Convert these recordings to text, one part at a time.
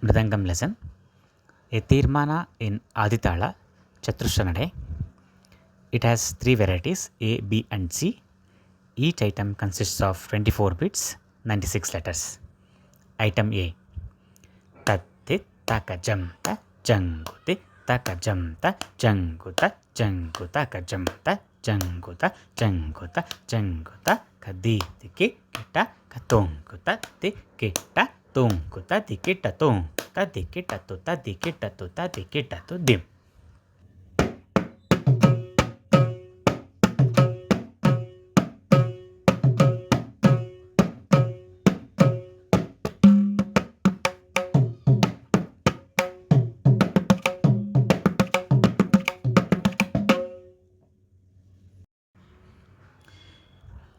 Mridangam lesson. A Tirmana in Aditala, Chatushanade. It has 3 varieties A, B and C. Each item consists of 24 bits, 96 letters. Item A. Tatti takajam ta janguti takajam ta janguta janguta kajam ta janguta janguta janguta kaditi kita katonguta tikita tunguta tikita tunguta tikita tuta tikita tuta tikita tu dim.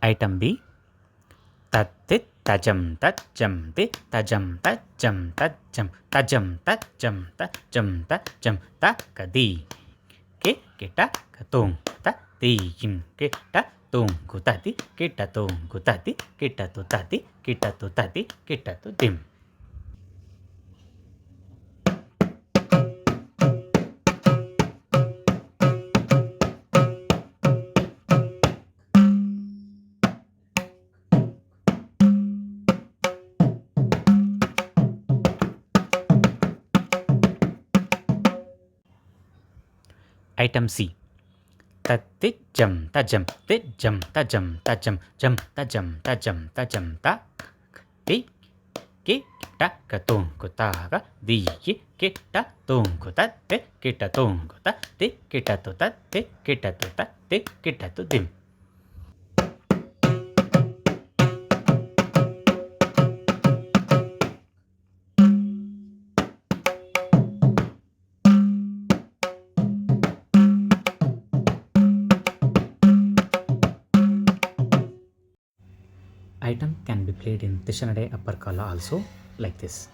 Item B. Tatti tajam tajam ti tajam tajam tajam tajam tajam tajam tajam ta kadi ke kita katung ta tim kita tunggu tadi kita tunggu tadi kita tu tadi kita tu tadi kita tu dim. Item C. Tatti jam tajam ti jam tajam tajam jam tajam tajam tajam ta ti ki kita katung ta ka di kita tunggu ta ti kita tunggu ta ti kita tu ta ti kita tu ta ti kita tu dim. Item can be played in Tishanade upper kala also like this.